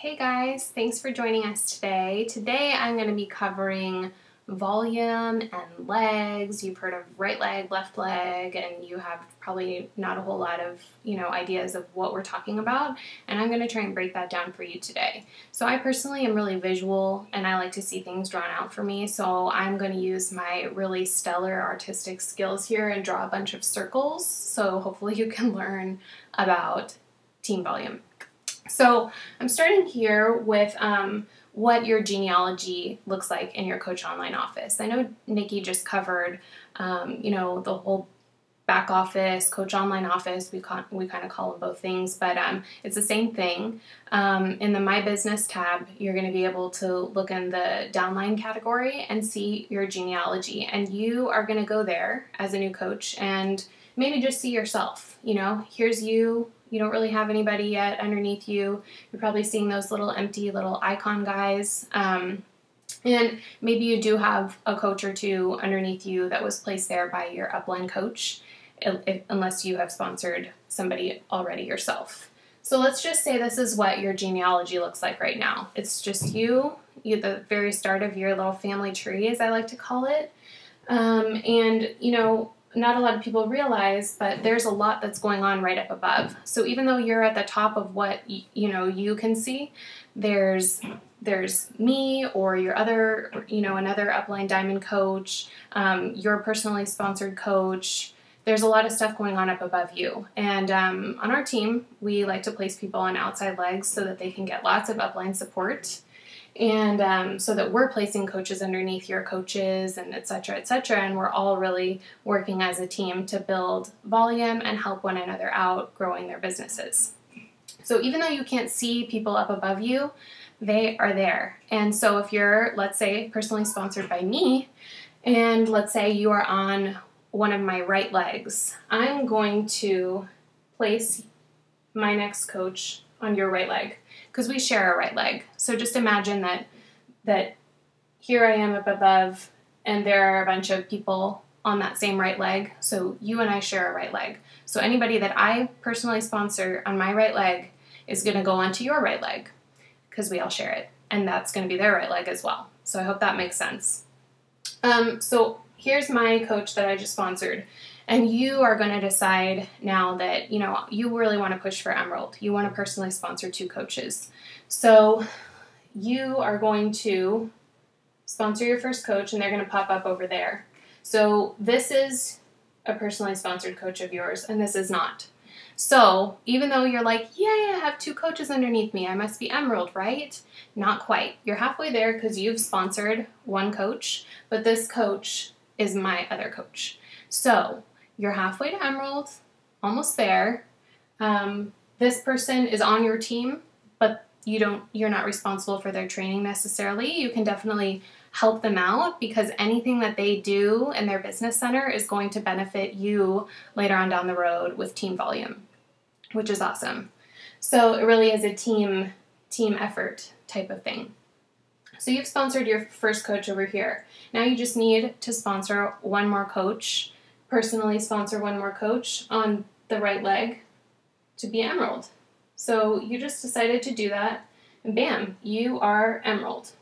Hey guys, thanks for joining us today. Today I'm going to be covering volume and legs. You've heard of right leg, left leg, and you have probably not a whole lot of, ideas of what we're talking about, and I'm going to try and break that down for you today. So I personally am really visual and I like to see things drawn out for me, so I'm going to use my really stellar artistic skills here and draw a bunch of circles, so hopefully you can learn about team volume. So I'm starting here with what your genealogy looks like in your Coach Online office. I know Nikki just covered, the whole back office, Coach Online office. We kind of call them both things, but it's the same thing. In the My Business tab, you're going to be able to look in the downline category and see your genealogy, and you are going to go there as a new coach and maybe just see yourself. Here's you. You don't really have anybody yet underneath you. You're probably seeing those little empty little icon guys. And maybe you do have a coach or two underneath you that was placed there by your upline coach, unless you have sponsored somebody already yourself. So let's just say this is what your genealogy looks like right now. It's just you at the very start of your little family tree, as I like to call it. Not a lot of people realize, but there's a lot that's going on right up above. So even though you're at the top of what you can see, there's me or your other, another upline diamond coach, your personally sponsored coach. There's a lot of stuff going on up above you. And on our team, we like to place people on outside legs so that they can get lots of upline support. And so that we're placing coaches underneath your coaches and et cetera, and we're all really working as a team to build volume and help one another out growing their businesses. So even though you can't see people up above you, they are there. And so if you're, let's say, personally sponsored by me, and let's say you are on one of my right legs, I'm going to place my next coach on your right leg, because we share a right leg. So just imagine that here I am up above, and there are a bunch of people on that same right leg. So you and I share a right leg. So anybody that I personally sponsor on my right leg is going to go onto your right leg, because we all share it, and that's going to be their right leg as well. So I hope that makes sense. So here's my coach that I just sponsored. And you are going to decide now that, you really want to push for Emerald. You want to personally sponsor 2 coaches. So you are going to sponsor your first coach, and they're going to pop up over there. So this is a personally sponsored coach of yours, and this is not. So even though you're like, yeah, I have 2 coaches underneath me, I must be Emerald, right? Not quite. You're halfway there because you've sponsored 1 coach, but this coach is my other coach. So you're halfway to Emerald, almost there. This person is on your team, but you're not responsible for their training necessarily. You can definitely help them out, because anything that they do in their business center is going to benefit you later on down the road with team volume, which is awesome. So it really is a team effort type of thing. So you've sponsored your first coach over here. Now you just need to sponsor 1 more coach, personally sponsor 1 more coach on the right leg to be Emerald. So you just decided to do that, and bam, you are Emerald.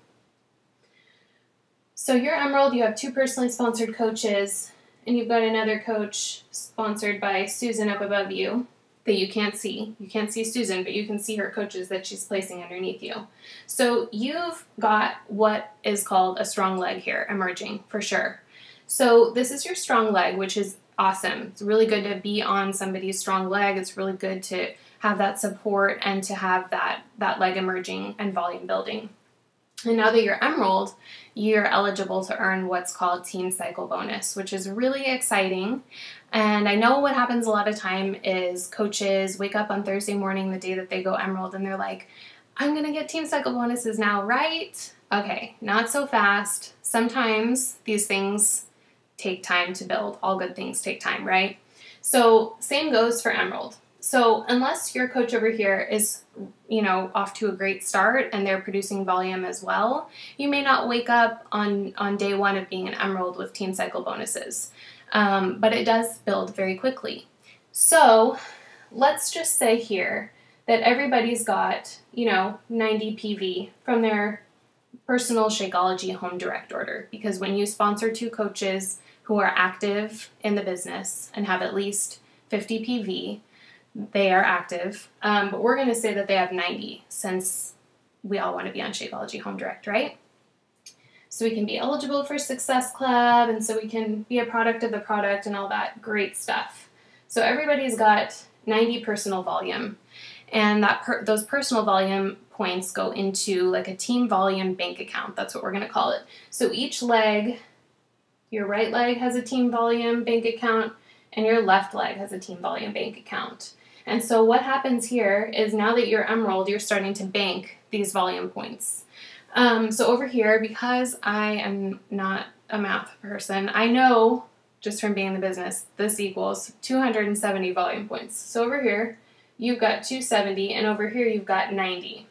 So you're Emerald, you have 2 personally sponsored coaches, and you've got another coach sponsored by Susan up above you that you can't see. You can't see Susan, but you can see her coaches that she's placing underneath you. So you've got what is called a strong leg here emerging for sure. So this is your strong leg, which is awesome. It's really good to be on somebody's strong leg. It's really good to have that support and to have that leg emerging and volume building. And now that you're Emerald, you're eligible to earn what's called Team Cycle Bonus, which is really exciting. And I know what happens a lot of time is coaches wake up on Thursday morning, the day that they go Emerald, and they're like, I'm going to get Team Cycle Bonuses now, right? Okay, not so fast. Sometimes these things take time to build. All good things take time, right? So same goes for Emerald. So unless your coach over here is, off to a great start and they're producing volume as well, you may not wake up on day 1 of being an Emerald with Team Cycle Bonuses. But it does build very quickly. So let's just say here that everybody's got, 90 PV from their personal Shakeology home direct order. Because when you sponsor 2 coaches who are active in the business and have at least 50 PV, they are active. But we're going to say that they have 90 since we all want to be on Shakeology home direct, right? So we can be eligible for Success Club, and so we can be a product of the product and all that great stuff. So everybody's got 90 personal volume, and those personal volume points go into like a team volume bank account. That's what we're going to call it. So each leg, your right leg has a team volume bank account, and your left leg has a team volume bank account. And so what happens here is now that you're Emerald, you're starting to bank these volume points. So over here, because I am not a math person, I know just from being in the business, this equals 270 volume points. So over here, you've got 270, and over here, you've got 90.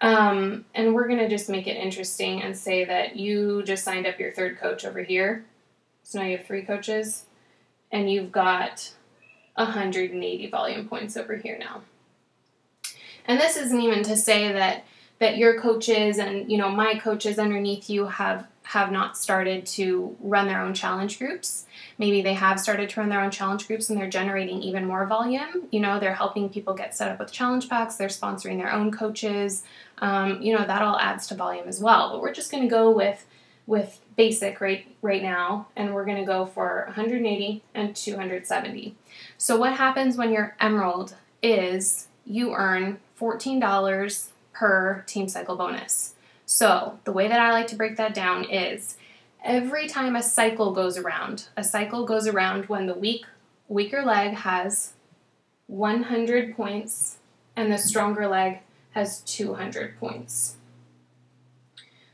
And we're going to just make it interesting and say that you just signed up your 3rd coach over here. So now you have 3 coaches, and you've got 180 volume points over here now. And this isn't even to say that your coaches and, my coaches underneath you have not started to run their own challenge groups. Maybe they have started to run their own challenge groups and they're generating even more volume. They're helping people get set up with challenge packs. They're sponsoring their own coaches. That all adds to volume as well. But we're just going to go with basic right now, and we're going to go for 180 and 270. So what happens when you're Emerald is you earn $14 per team cycle bonus. So the way that I like to break that down is every time a cycle goes around when the weaker leg has 100 points and the stronger leg has 200 points.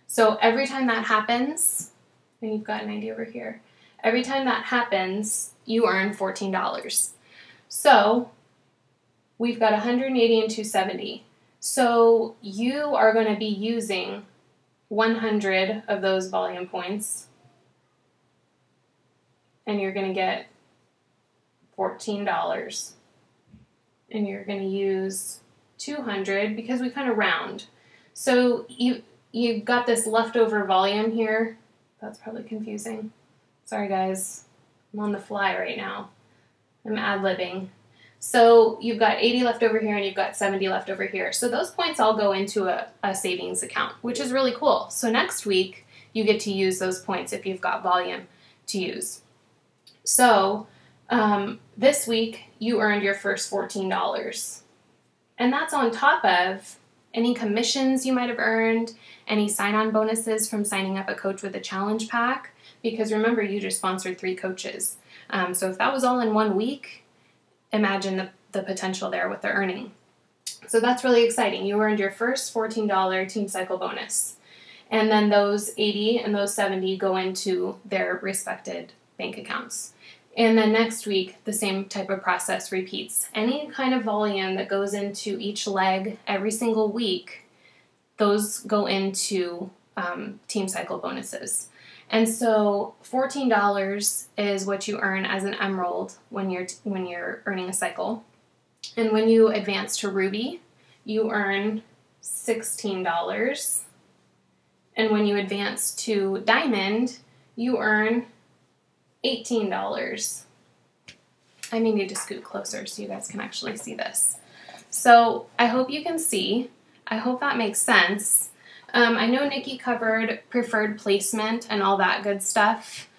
So every time that happens, and you've got 90 over here, every time that happens, you earn $14. So we've got 180 and 270. So you are going to be using 100 of those volume points, and you're going to get $14. And you're going to use 200 because we kind of round. So you've got this leftover volume here. That's probably confusing. Sorry guys, I'm on the fly right now. I'm ad-libbing. So you've got 80 left over here and you've got 70 left over here. So those points all go into a savings account, which is really cool. So next week, you get to use those points if you've got volume to use. So this week, you earned your first $14. And that's on top of any commissions you might have earned, any sign-on bonuses from signing up a coach with a challenge pack, because remember, you just sponsored 3 coaches. So if that was all in 1 week, imagine the potential there with the earning. So that's really exciting. You earned your first $14 team cycle bonus. And then those 80 and those 70 go into their respected bank accounts. And then next week, the same type of process repeats. Any kind of volume that goes into each leg every single week, those go into team cycle bonuses. And so $14 is what you earn as an Emerald when you're earning a cycle. And when you advance to Ruby, you earn $16. And when you advance to Diamond, you earn $18. I may need to scoot closer so you guys can actually see this. So I hope you can see. I hope that makes sense. I know Nikki covered preferred placement and all that good stuff.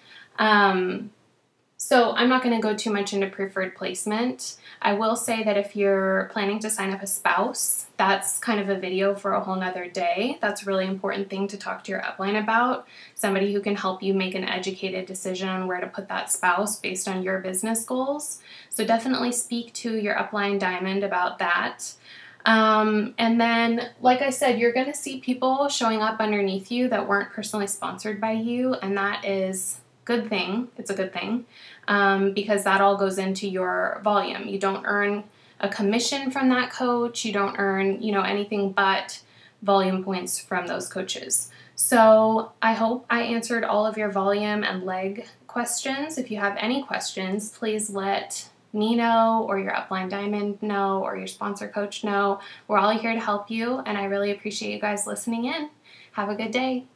So I'm not going to go too much into preferred placement. I will say that if you're planning to sign up a spouse, that's kind of a video for a whole nother day. That's a really important thing to talk to your upline about. Somebody who can help you make an educated decision on where to put that spouse based on your business goals. So definitely speak to your upline Diamond about that. And then, like I said, you're going to see people showing up underneath you that weren't personally sponsored by you, and that is a good thing. It's a good thing because that all goes into your volume. You don't earn a commission from that coach. You don't earn, anything but volume points from those coaches. So I hope I answered all of your volume and leg questions. If you have any questions, please let me know, or your upline diamond know, or your sponsor coach know. We're all here to help you, and I really appreciate you guys listening in. Have a good day.